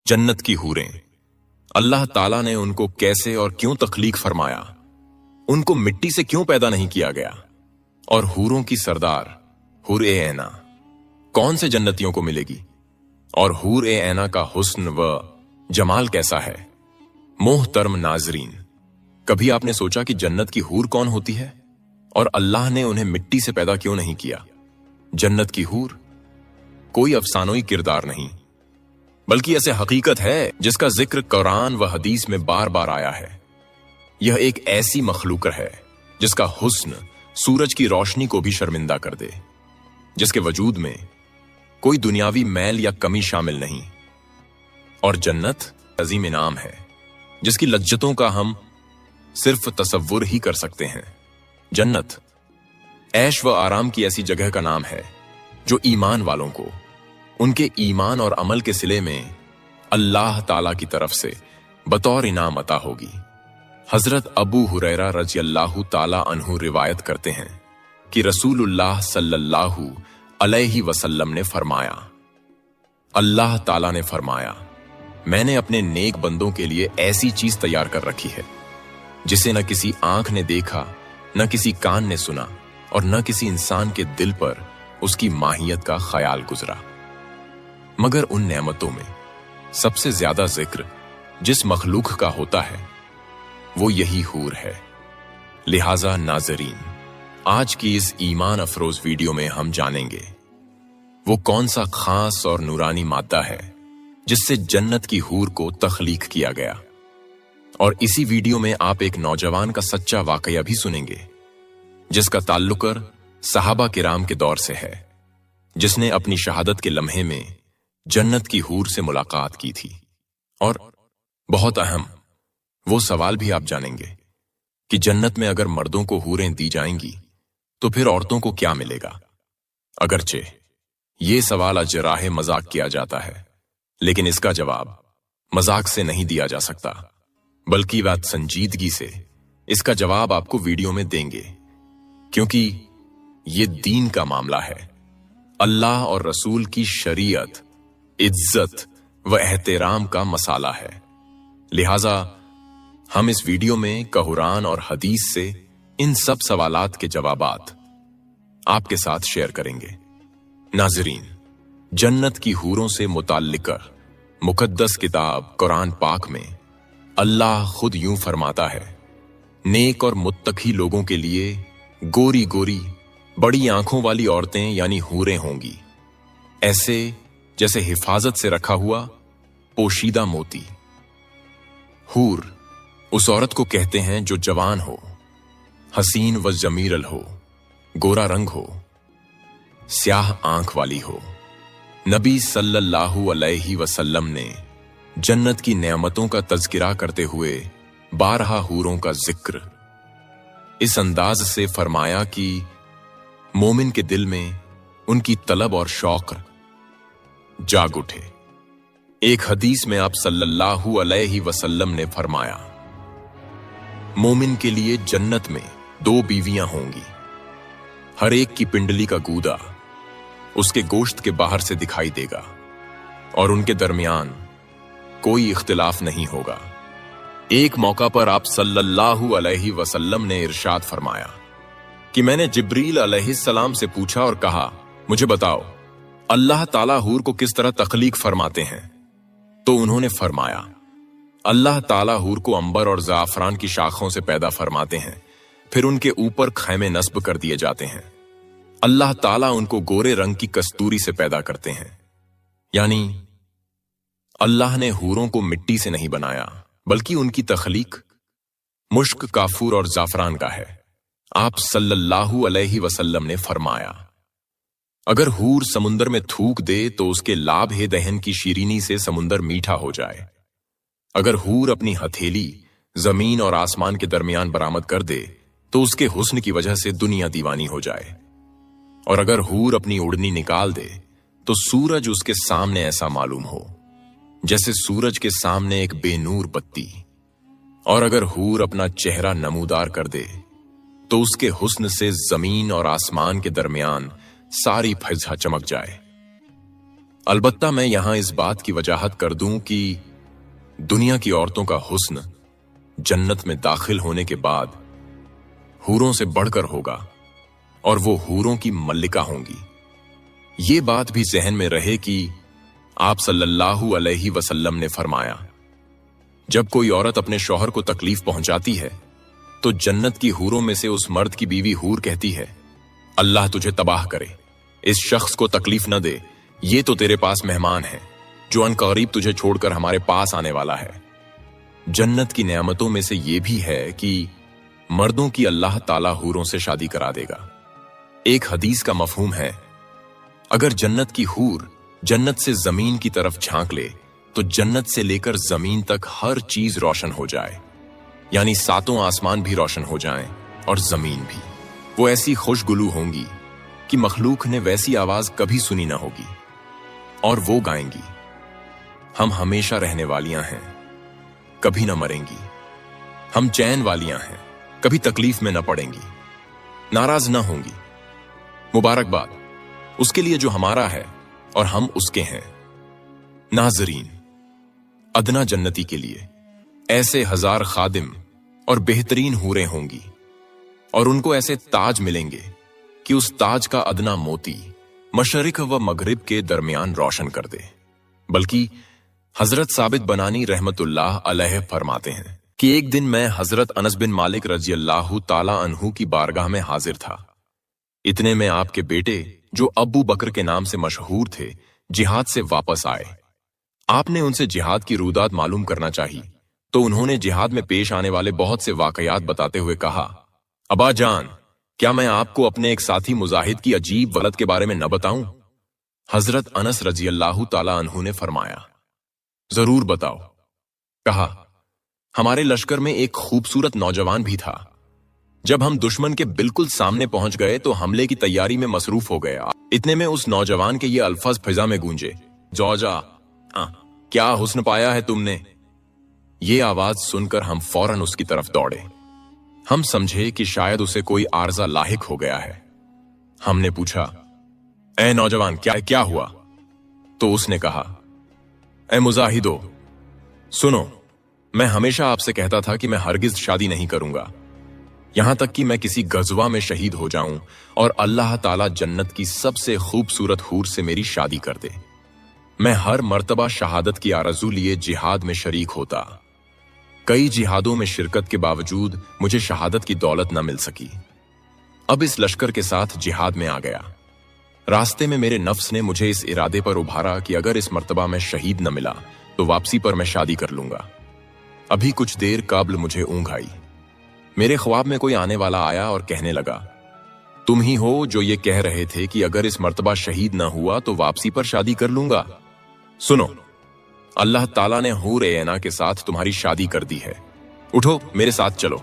जन्नत की हूरें, अल्लाह ताला ने उनको कैसे और क्यों तख्लीक फरमाया, उनको मिट्टी से क्यों पैदा नहीं किया गया, और हूरों की सरदार हूर-ए ऐना कौन से जन्नतियों को मिलेगी, और हूर-ए ऐना का हुस्न व जमाल कैसा है। मोहतरम नाजरीन, कभी आपने सोचा कि जन्नत की हूर कौन होती है और अल्लाह ने उन्हें मिट्टी से पैदा क्यों नहीं किया। जन्नत की हूर कोई अफसानोई किरदार नहीं, बल्कि ऐसे हकीकत है जिसका जिक्र कुरान व हदीस में बार बार आया है। यह एक ऐसी मखलूक है जिसका हुस्न सूरज की रोशनी को भी शर्मिंदा कर दे, जिसके वजूद में कोई दुनियावी मैल या कमी शामिल नहीं। और जन्नत अजीम इनाम है जिसकी लज्जतों का हम सिर्फ तसव्वुर ही कर सकते हैं। जन्नत ऐश व आराम की ऐसी जगह का नाम है जो ईमान वालों को उनके ईमान और अमल के सिले में अल्लाह ताला की तरफ से बतौर इनाम अता होगी। हजरत अबू हुरैरा रज़ियल्लाहु ताला अन्हु रिवायत करते हैं कि रसूलुल्लाह सल्लल्लाहु अलैहि वसल्लम ने फरमाया, अल्लाह ताला ने फरमाया, मैंने अपने नेक बंदों के लिए ऐसी चीज तैयार कर रखी है जिसे न किसी आंख ने देखा, न किसी कान ने सुना और न किसी इंसान के दिल पर उसकी माहियत का ख्याल गुजरा। मगर उन नेमतों में सबसे ज्यादा जिक्र जिस मखलूक का होता है वो यही हूर है। लिहाजा नाजरीन, आज की इस ईमान अफरोज वीडियो में हम जानेंगे वो कौन सा खास और नूरानी मादा है जिससे जन्नत की हूर को तख्लीक किया गया। और इसी वीडियो में आप एक नौजवान का सच्चा वाकया भी सुनेंगे जिसका ताल्लुकर सहाबा किराम के दौर से है, जिसने अपनी शहादत के लम्हे में जन्नत की हूर से मुलाकात की थी। और बहुत अहम वो सवाल भी आप जानेंगे कि जन्नत में अगर मर्दों को हूरें दी जाएंगी तो फिर औरतों को क्या मिलेगा। अगरचे ये सवाल अजराहे मजाक किया जाता है, लेकिन इसका जवाब मजाक से नहीं दिया जा सकता, बल्कि बात संजीदगी से इसका जवाब आपको वीडियो में देंगे, क्योंकि ये दीन का मामला है। अल्लाह और रसूल की शरीयत, इज्जत व एहतराम का मसाला है। लिहाजा हम इस वीडियो में कुरान और हदीस से इन सब सवालात के जवाबात आपके साथ शेयर करेंगे। नाजरीन, जन्नत की हूरों से मुताल्लिक मुकद्दस किताब कुरान पाक में अल्लाह खुद यूं फरमाता है, नेक और मुत्तकी लोगों के लिए गोरी गोरी बड़ी आंखों वाली औरतें यानी हूरें होंगी, ऐसे जैसे हिफाजत से रखा हुआ पोशीदा मोती। हूर उस औरत को कहते हैं जो जवान हो, हसीन व जमीरल हो, गोरा रंग हो, स्याह आंख वाली हो। नबी सल्लल्लाहु अलैहि वसल्लम ने जन्नत की नेमतों का तज़किरा करते हुए 12 हूरों का जिक्र इस अंदाज से फरमाया कि मोमिन के दिल में उनकी तलब और शौक जाग उठे। एक हदीस में आप सल्लल्लाहु अलैहि वसल्लम ने फरमाया, मोमिन के लिए जन्नत में 2 बीवियां होंगी, हर एक की पिंडली का गूदा उसके गोश्त के बाहर से दिखाई देगा और उनके दरमियान कोई इख्तिलाफ नहीं होगा। एक मौका पर आप सल्लल्लाहु अलैहि वसल्लम ने इरशाद फरमाया कि मैंने जिब्रील अलैहिस्सलाम से पूछा और कहा, मुझे बताओ अल्लाह ताला हूर को किस तरह तख्लीक फरमाते हैं। तो उन्होंने फरमाया, अल्लाह ताला हूर को अंबर और ज़ाफ़रान की शाखों से पैदा फरमाते हैं, फिर उनके ऊपर खैमे नस्ब कर दिए जाते हैं। अल्लाह ताला उनको गोरे रंग की कस्तूरी से पैदा करते हैं, यानी अल्लाह ने हूरों को मिट्टी से नहीं बनाया, बल्कि उनकी तख्लीक मुश्क, काफूर और ज़ाफ़रान का है। आप सल्लल्लाहु अलैहि वसल्लम ने फरमाया, अगर हूर समुंदर में थूक दे तो उसके लाभ हे दहन की शीरीनी से समुंदर मीठा हो जाए। अगर हूर अपनी हथेली जमीन और आसमान के दरमियान बरामद कर दे तो उसके हुस्न की वजह से दुनिया दीवानी हो जाए। और अगर हूर अपनी उड़नी निकाल दे तो सूरज उसके सामने ऐसा मालूम हो जैसे सूरज के सामने एक बेनूर बत्ती। और अगर हूर अपना चेहरा नमूदार कर दे तो उसके हुस्न से जमीन और आसमान के दरमियान सारी फिजा चमक जाए। अलबत्ता मैं यहां इस बात की वजाहत कर दूं कि दुनिया की औरतों का हुस्न जन्नत में दाखिल होने के बाद हूरों से बढ़कर होगा और वो हूरों की मल्लिका होंगी। ये बात भी जहन में रहे कि आप सल्लल्लाहु अलैहि वसल्लम ने फरमाया, जब कोई औरत अपने शौहर को तकलीफ पहुंचाती है तो जन्नत की हूरों में से उस मर्द की बीवी हूर कहती है, अल्लाह तुझे तबाह करे, इस शख्स को तकलीफ न दे, ये तो तेरे पास मेहमान है जो अनकरीब तुझे छोड़कर हमारे पास आने वाला है। जन्नत की नेमतों में से ये भी है कि मर्दों की अल्लाह ताला हूरों से शादी करा देगा। एक हदीस का मफहूम है, अगर जन्नत की हूर जन्नत से जमीन की तरफ झांक ले तो जन्नत से लेकर जमीन तक हर चीज रोशन हो जाए, यानी सातों आसमान भी रोशन हो जाएं और जमीन भी। वो ऐसी खुशगुलू होंगी कि मखलूक ने वैसी आवाज कभी सुनी ना होगी। और वो गाएंगी, हम हमेशा रहने वालियां हैं, कभी ना मरेंगी, हम चैन वालियां हैं, कभी तकलीफ में न पड़ेंगी, नाराज ना होंगी। मुबारकबाद उसके लिए जो हमारा है और हम उसके हैं। नाजरीन, अदना जन्नती के लिए ऐसे 1000 खादिम और बेहतरीन हूरें होंगी और उनको ऐसे ताज मिलेंगे कि उस ताज का अदना मोती मशरिक व मगरिब के दरमियान रोशन कर दे। बल्कि हजरत साबित बनानी रहमतुल्लाह अलैह फरमाते हैं कि एक दिन मैं हजरत अनस बिन मालिक रजी अल्लाह ताला अन्हु की बारगाह में हाजिर था। इतने में आपके बेटे, जो अब्बू बकर के नाम से मशहूर थे, जिहाद से वापस आए। आपने उनसे जिहाद की रूदात मालूम करना चाहिए तो उन्होंने जिहाद में पेश आने वाले बहुत से वाकयात बताते हुए कहा, अबा जान, क्या मैं आपको अपने एक साथी मुजाहिद की अजीब वलद के बारे में न बताऊं? हजरत अनस रजी अल्लाह ताला अन्हु ने फरमाया, जरूर बताओ। कहा, हमारे लश्कर में एक खूबसूरत नौजवान भी था। जब हम दुश्मन के बिल्कुल सामने पहुंच गए तो हमले की तैयारी में मसरूफ हो गए। इतने में उस नौजवान के ये अल्फाज फिजा में गूंजे, जौजा, क्या हुस्न पाया है तुमने। ये आवाज सुनकर हम फौरन उसकी तरफ दौड़े। हम समझे कि शायद उसे कोई आर्जा लाहिक हो गया है। हमने पूछा, ए नौजवान, क्या हुआ? तो उसने कहा, ए मुजाहिदो, सुनो, मैं हमेशा आपसे कहता था कि मैं हरगिज शादी नहीं करूंगा, यहां तक कि मैं किसी गजवा में शहीद हो जाऊं और अल्लाह ताला जन्नत की सबसे खूबसूरत हूर से मेरी शादी कर दे। मैं हर मर्तबा शहादत की आरज़ू लिए जिहाद में शरीक होता। कई जिहादों में शिरकत के बावजूद मुझे शहादत की दौलत न मिल सकी। अब इस लश्कर के साथ जिहाद में आ गया। रास्ते में मेरे नफ्स ने मुझे इस इरादे पर उभारा कि अगर इस मर्तबा में शहीद न मिला तो वापसी पर मैं शादी कर लूंगा। अभी कुछ देर कबल मुझे ऊंघ आई। मेरे ख्वाब में कोई आने वाला आया और कहने लगा, तुम ही हो जो ये कह रहे थे कि अगर इस मर्तबा शहीद न हुआ तो वापसी पर शादी कर लूंगा। सुनो, अल्लाह ताला ने हूर ए ऐना के साथ तुम्हारी शादी कर दी है, उठो मेरे साथ चलो।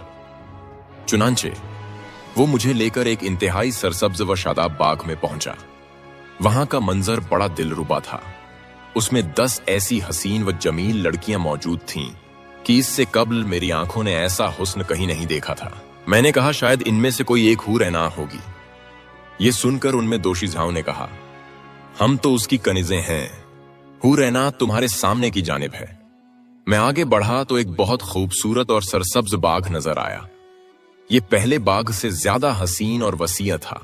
चुनांचे वो मुझे लेकर एक इंतहाई सरसब्ज व शादाब बाग में पहुंचा। वहां का मंजर बड़ा दिलरुबा था। उसमें 10 ऐसी हसीन व जमील लड़कियां मौजूद थीं कि इससे कबल मेरी आंखों ने ऐसा हुस्न कहीं नहीं देखा था। मैंने कहा, शायद इनमें से कोई एक हूर ऐना होगी। ये सुनकर उनमें दोशीज़ाओं ने कहा, हम तो उसकी कनीज़ें हैं, हूर ऐना तुम्हारे सामने की जानिब है। मैं आगे बढ़ा तो एक बहुत खूबसूरत और सरसब्ज बाग नजर आया। ये पहले बाग से ज्यादा हसीन और वसीअ था।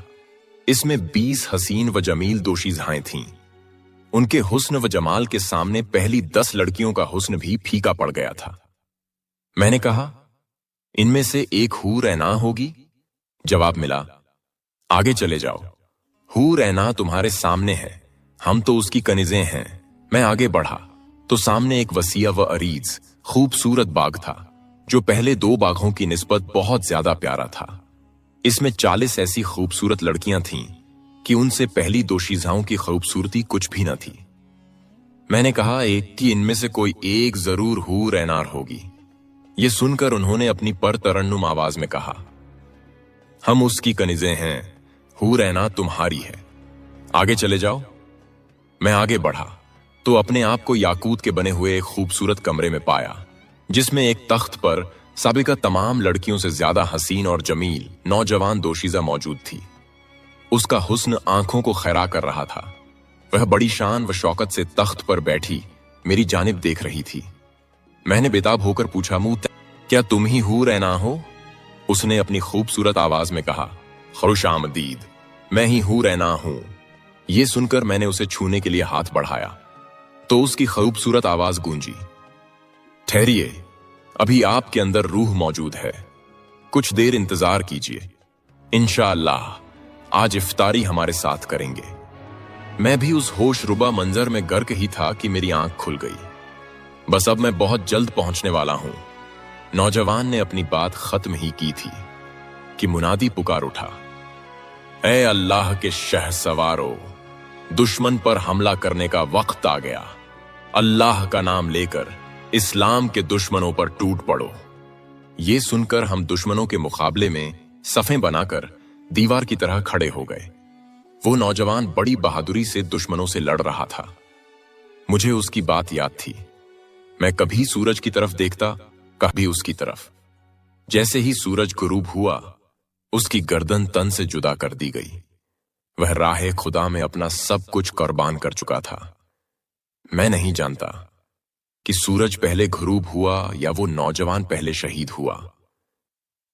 इसमें 20 हसीन व जमील दोशीज़ाएं थीं। उनके हुस्न व जमाल के सामने पहली 10 लड़कियों का हुस्न भी फीका पड़ गया था। मैंने कहा, इनमें से एक हूर ऐना होगी? जवाब मिला, आगे चले जाओ, हूर ऐना तुम्हारे सामने है, हम तो उसकी कनीज़ें हैं। मैं आगे बढ़ा तो सामने एक वसीअ व अरीज खूबसूरत बाग था जो पहले 2 बागों की निस्बत बहुत ज्यादा प्यारा था। इसमें 40 ऐसी खूबसूरत लड़कियां थीं कि उनसे पहली दोशीज़ाओं की खूबसूरती कुछ भी न थी। मैंने कहा, एक कि इनमें से कोई एक जरूर हूर ऐनार होगी। ये सुनकर उन्होंने अपनी पर तरन्नुम आवाज में कहा, हम उसकी कनीज़ें हैं, हूर ऐना तुम्हारी है, आगे चले जाओ। मैं आगे बढ़ा तो अपने आप को याकूत के बने हुए एक खूबसूरत कमरे में पाया, जिसमें एक तख्त पर साबिका तमाम लड़कियों से ज्यादा हसीन और जमील नौजवान दोशीज़ा मौजूद थी। उसका हुस्न आंखों को खैरा कर रहा था। वह बड़ी शान व शौकत से तख्त पर बैठी मेरी जानिब देख रही थी। मैंने बेताब होकर पूछा, मुँह क्या तुम ही हूर ऐना हो? उसने अपनी खूबसूरत आवाज में कहा, खुश आमदीद, मैं ही हूर ऐना हूं। यह सुनकर मैंने उसे छूने के लिए हाथ बढ़ाया तो उसकी खूबसूरत आवाज गूंजी, ठहरिए, अभी आपके अंदर रूह मौजूद है, कुछ देर इंतजार कीजिए, इंशाअल्लाह आज इफ्तारी हमारे साथ करेंगे। मैं भी उस होशरुबा मंजर में गर्क ही था कि मेरी आंख खुल गई। बस अब मैं बहुत जल्द पहुंचने वाला हूं। नौजवान ने अपनी बात खत्म ही की थी कि मुनादी पुकार उठा, ऐ अल्लाह के शहसवारो, दुश्मन पर हमला करने का वक्त आ गया। अल्लाह का नाम लेकर इस्लाम के दुश्मनों पर टूट पड़ो। ये सुनकर हम दुश्मनों के मुकाबले में सफें बनाकर दीवार की तरह खड़े हो गए। वो नौजवान बड़ी बहादुरी से दुश्मनों से लड़ रहा था। मुझे उसकी बात याद थी। मैं कभी सूरज की तरफ देखता, कभी उसकी तरफ। जैसे ही सूरज गुरूब हुआ, उसकी गर्दन तन से जुदा कर दी गई। वह राहे खुदा में अपना सब कुछ कुर्बान कर चुका था। मैं नहीं जानता कि सूरज पहले गुरूब हुआ या वो नौजवान पहले शहीद हुआ।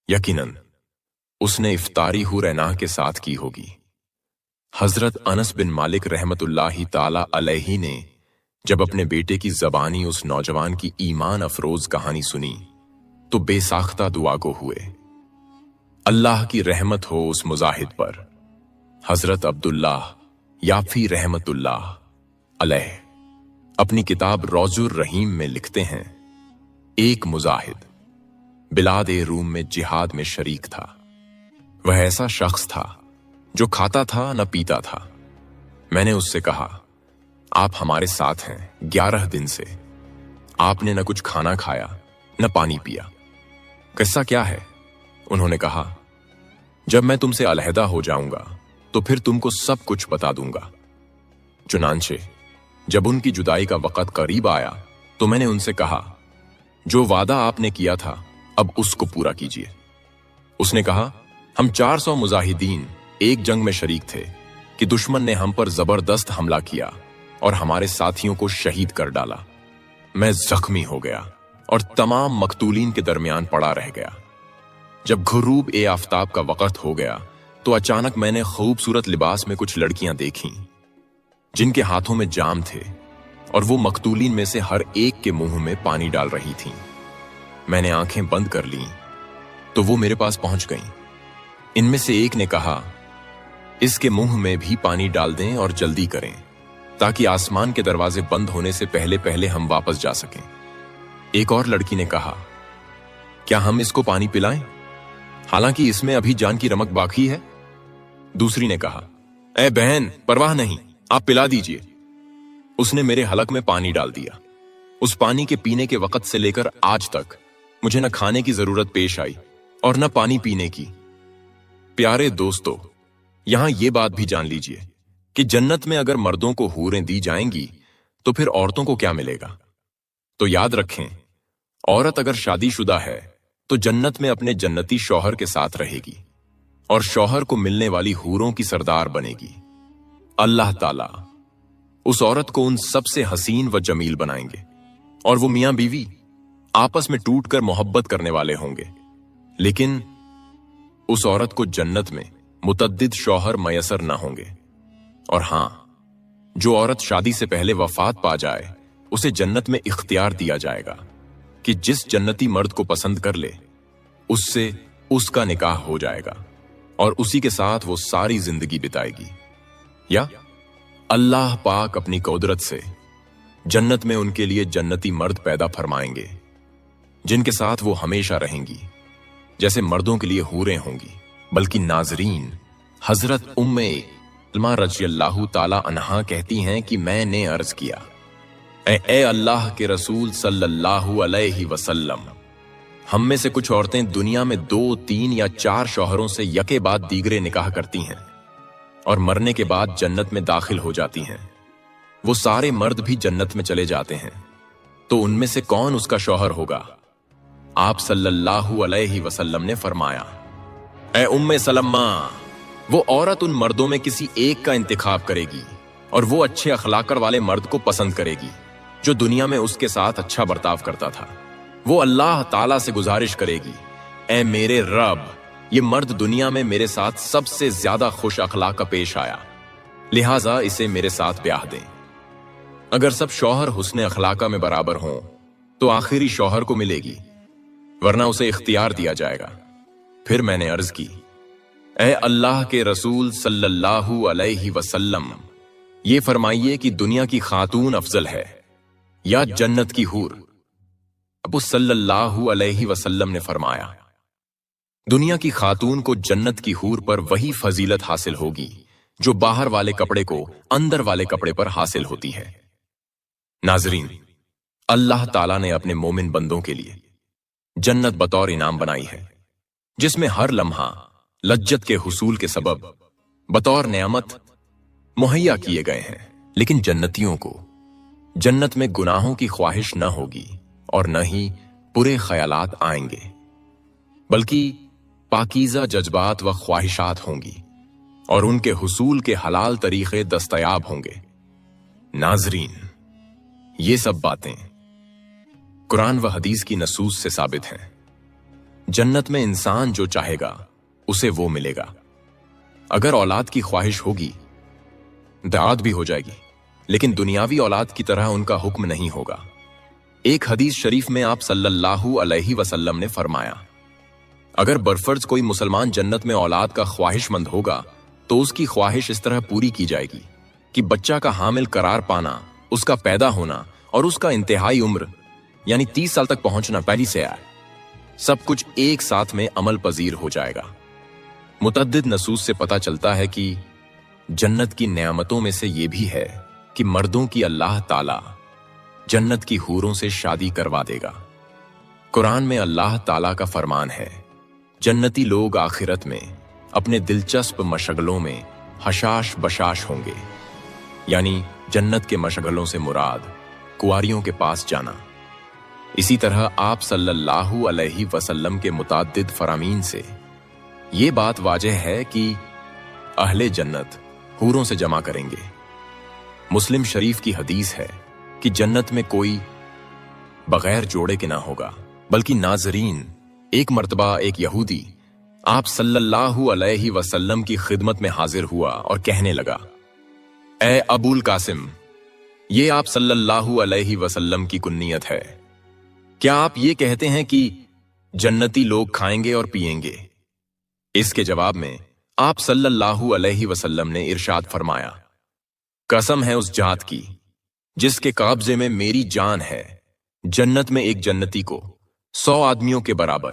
यकीनन उसने इफ्तारी हुरैना के साथ की होगी। हजरत अनस बिन मालिक रहमतुल्लाहि ताला अलैहि ने जब अपने बेटे की जबानी उस नौजवान की ईमान अफरोज कहानी सुनी तो बेसाख्ता दुआ गो हुए, अल्लाह की रहमत हो उस मुजाहिद पर। हजरत अब्दुल्लाह याफी रहमतुल्लाह अलैह अपनी किताब रौजुर रहीम में लिखते हैं, एक मुजाहिद बिलाद रूम में जिहाद में शरीक था। वह ऐसा शख्स था जो खाता था न पीता था। मैंने उससे कहा, आप हमारे साथ हैं 11 दिन से, आपने न कुछ खाना खाया न पानी पिया, किस्सा क्या है? उन्होंने कहा, जब मैं तुमसे अलहदा हो जाऊंगा तो फिर तुमको सब कुछ बता दूंगा। चुनांचे जब उनकी जुदाई का वक़्त करीब आया तो मैंने उनसे कहा, जो वादा आपने किया था अब उसको पूरा कीजिए। उसने कहा, हम 400 मुजाहिदीन एक जंग में शरीक थे कि दुश्मन ने हम पर जबरदस्त हमला किया और हमारे साथियों को शहीद कर डाला। मैं जख्मी हो गया और तमाम मकतूलीन के दरमियान पड़ा रह गया। जब घुरूब ए आफताब का वक़्त हो गया तो अचानक मैंने खूबसूरत लिबास में कुछ लड़कियां देखीं जिनके हाथों में जाम थे और वो मकतूलीन में से हर एक के मुंह में पानी डाल रही थीं। मैंने आंखें बंद कर लीं तो वो मेरे पास पहुंच गईं। इनमें से एक ने कहा, इसके मुंह में भी पानी डाल दें और जल्दी करें ताकि आसमान के दरवाजे बंद होने से पहले पहले हम वापस जा सकें। एक और लड़की ने कहा, क्या हम इसको पानी पिलाएं, हालांकि इसमें अभी जान की रमक बाकी है? दूसरी ने कहा, ऐ बहन, परवाह नहीं, आप पिला दीजिए। उसने मेरे हलक में पानी डाल दिया। उस पानी के पीने के वक्त से लेकर आज तक मुझे न खाने की जरूरत पेश आई और न पानी पीने की। प्यारे दोस्तों, यहां यह बात भी जान लीजिए कि जन्नत में अगर मर्दों को हूरें दी जाएंगी तो फिर औरतों को क्या मिलेगा? तो याद रखें, औरत अगर शादीशुदा है तो जन्नत में अपने जन्नती शौहर के साथ रहेगी और शौहर को मिलने वाली हूरों की सरदार बनेगी। अल्लाह ताला उस औरत को उन सबसे हसीन व जमील बनाएंगे और वो मियां बीवी आपस में टूटकर मोहब्बत करने वाले होंगे। लेकिन उस औरत को जन्नत में मुतद्दिद शौहर मयसर ना होंगे। और हां, जो औरत शादी से पहले वफात पा जाए उसे जन्नत में इख्तियार दिया जाएगा कि जिस जन्नती मर्द को पसंद कर ले उससे उसका निकाह हो जाएगा और उसी के साथ वो सारी जिंदगी बिताएगी। या अल्लाह पाक अपनी कुदरत से जन्नत में उनके लिए जन्नती मर्द पैदा फरमाएंगे जिनके साथ वो हमेशा रहेंगी, जैसे मर्दों के लिए हूरें होंगी। बल्कि नाजरीन, हजरत उम्मे सलमा रज़ियल्लाहु ताला अन्हा कहती हैं कि मैंने अर्ज किया, ए अल्लाह के रसूल सल्लल्लाहु अलैहि वसल्लम, हम में से कुछ औरतें दुनिया में 2, 3 या 4 शौहरों से यके बाद दीगरे निकाह करती हैं और मरने के बाद जन्नत में दाखिल हो जाती हैं। वो सारे मर्द भी जन्नत में चले जाते हैं, तो उनमें से कौन उसका शौहर होगा? आप सल्लल्लाहु अलैहि वसल्लम ने फरमाया, ए उम्मे सलम्मा, वो औरत उन मर्दों में किसी एक का इंतखाब करेगी اور وہ اچھے اخلاق والے مرد کو پسند کرے گی جو دنیا میں اس کے ساتھ اچھا برتاؤ کرتا تھا۔ وہ اللہ تعالیٰ سے گزارش کرے گی، اے میرے رب، یہ مرد دنیا میں میرے ساتھ سب سے زیادہ خوش اخلاق کا پیش آیا، لہٰذا اسے میرے ساتھ بیاہ دیں۔ اگر سب شوہر حسن اخلاقہ میں برابر ہوں تو آخری شوہر کو ملے گی، ورنہ اسے اختیار دیا جائے گا۔ پھر میں نے عرض کی، اے اللہ کے رسول صلی اللہ علیہ وسلم، یہ فرمائیے کہ دنیا کی خاتون افضل ہے یا جنت کی حور؟ ابو صلی اللہ علیہ وسلم نے فرمایا، دنیا کی خاتون کو جنت کی حور پر وہی فضیلت حاصل ہوگی جو باہر والے کپڑے کو اندر والے کپڑے پر حاصل ہوتی ہے۔ ناظرین، اللہ تعالیٰ نے اپنے مومن بندوں کے لیے جنت بطور انعام بنائی ہے، جس میں ہر لمحہ لذت کے حصول کے سبب بطور نعمت مہیا کیے گئے ہیں۔ لیکن جنتیوں کو جنت میں گناہوں کی خواہش نہ ہوگی اور نہ ہی برے خیالات آئیں گے، بلکہ پاکیزہ جذبات و خواہشات ہوں گی اور ان کے حصول کے حلال طریقے دستیاب ہوں گے۔ ناظرین، یہ سب باتیں قرآن و حدیث کی نصوص سے ثابت ہیں۔ جنت میں انسان جو چاہے گا اسے وہ ملے گا۔ اگر اولاد کی خواہش ہوگی، دعات بھی ہو جائے گی، لیکن دنیاوی اولاد کی طرح ان کا حکم نہیں ہوگا۔ ایک حدیث شریف میں آپ صلی اللہ علیہ وسلم نے فرمایا، اگر برفرض کوئی مسلمان جنت میں اولاد کا خواہش مند ہوگا تو اس کی خواہش اس طرح پوری کی جائے گی کہ بچہ کا حامل قرار پانا، اس کا پیدا ہونا اور اس کا انتہائی عمر یعنی 30 سال تک پہنچنا پہلی سے آئے، سب کچھ ایک ساتھ میں عمل پذیر ہو جائے گا۔ متعدد نصوص سے پتہ چلتا ہے کہ جنت کی نعمتوں میں سے یہ بھی ہے کہ مردوں کی اللہ تعالی جنت کی حوروں سے شادی کروا دے گا۔ قرآن میں اللہ تعالیٰ کا فرمان ہے، جنتی لوگ آخرت میں اپنے دلچسپ مشغلوں میں حشاش بشاش ہوں گے، یعنی جنت کے مشغلوں سے مراد کنواریوں کے پاس جانا۔ اسی طرح آپ صلی اللہ علیہ وسلم کے متعدد فرامین سے یہ بات واضح ہے کہ اہل جنت حوروں سے جمع کریں گے۔ مسلم شریف کی حدیث ہے کہ جنت میں کوئی بغیر جوڑے کے نہ ہوگا، بلکہ ناظرین، ایک مرتبہ ایک یہودی آپ صلی اللہ علیہ وسلم کی خدمت میں حاضر ہوا اور کہنے لگا، اے ابو القاسم، یہ آپ صلی اللہ علیہ وسلم کی کنیت ہے، کیا آپ یہ کہتے ہیں کہ جنتی لوگ کھائیں گے اور پیئیں گے؟ اس کے جواب میں آپ صلی اللہ علیہ وسلم نے ارشاد فرمایا، قسم ہے اس ذات کی جس کے قبضے میں میری جان ہے، جنت میں ایک جنتی کو 100 آدمیوں کے برابر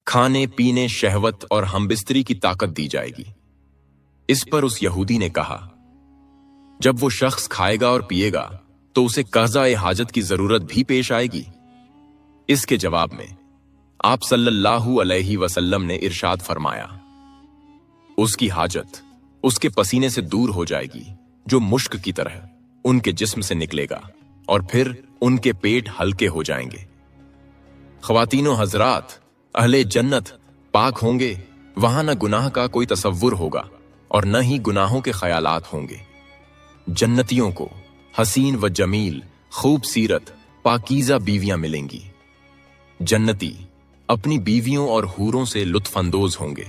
کھانے پینے، شہوت اور ہمبستری کی طاقت دی جائے گی۔ اس پر اس یہودی نے کہا، جب وہ شخص کھائے گا اور پیے گا تو اسے قضاء حاجت کی ضرورت بھی پیش آئے گی؟ اس کے جواب میں آپ صلی اللہ علیہ وسلم نے ارشاد فرمایا، اس کی حاجت اس کے پسینے سے دور ہو جائے گی جو مشک کی طرح ان کے جسم سے نکلے گا، اور پھر ان کے پیٹ ہلکے ہو جائیں گے۔ خواتین و حضرات، اہل جنت پاک ہوں گے، وہاں نہ گناہ کا کوئی تصور ہوگا اور نہ ہی گناہوں کے خیالات ہوں گے۔ جنتیوں کو حسین و جمیل، خوبصورت، پاکیزہ بیویاں ملیں گی۔ جنتی اپنی بیویوں اور حوروں سے لطف اندوز ہوں گے۔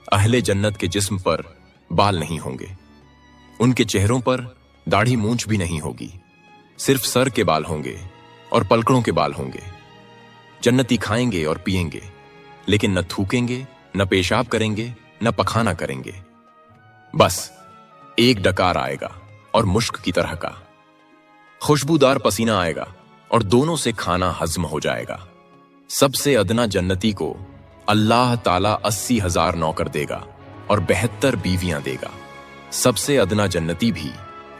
اہل جنت کے جسم پر بال نہیں ہوں گے، ان کے چہروں پر داڑھی مونچھ بھی نہیں ہوگی، صرف سر کے بال ہوں گے اور پلکڑوں کے بال ہوں گے۔ جنتی کھائیں گے اور پیئیں گے، لیکن نہ تھوکیں گے، نہ پیشاب کریں گے، نہ پخانہ کریں گے، بس ایک ڈکار آئے گا اور مشک کی طرح کا خوشبودار پسینہ آئے گا اور دونوں سے کھانا ہضم ہو جائے گا۔ سب سے ادنا جنتی کو اللہ تعالیٰ 80,000 نوکر دے گا اور 72 بیویاں دے گا۔ سب سے ادنا جنتی بھی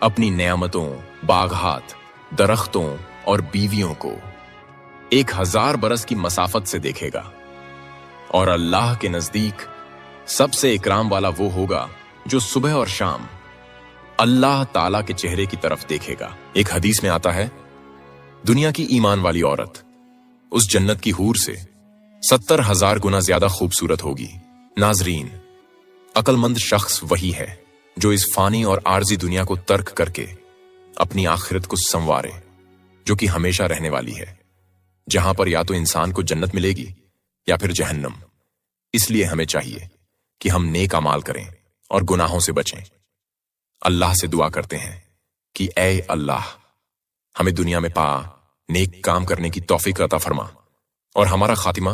اپنی نعمتوں، باغات، درختوں اور بیویوں کو 1000 برس کی مسافت سے دیکھے گا، اور اللہ کے نزدیک سب سے اکرام والا وہ ہوگا جو صبح اور شام اللہ تعالیٰ کے چہرے کی طرف دیکھے گا۔ ایک حدیث میں آتا ہے، دنیا کی ایمان والی عورت اس جنت کی حور سے 70,000 گنا زیادہ خوبصورت ہوگی۔ ناظرین، عقل مند شخص وہی ہے جو اس فانی اور عارضی دنیا کو ترک کر کے اپنی آخرت کو سنوارے، جو کہ ہمیشہ رہنے والی ہے، جہاں پر یا تو انسان کو جنت ملے گی یا پھر جہنم۔ اس لیے ہمیں چاہیے کہ ہم نیک اعمال کریں اور گناہوں سے بچیں۔ اللہ سے دعا کرتے ہیں کہ اے اللہ، ہمیں دنیا میں نیک کام کرنے کی توفیق عطا فرما اور ہمارا خاتمہ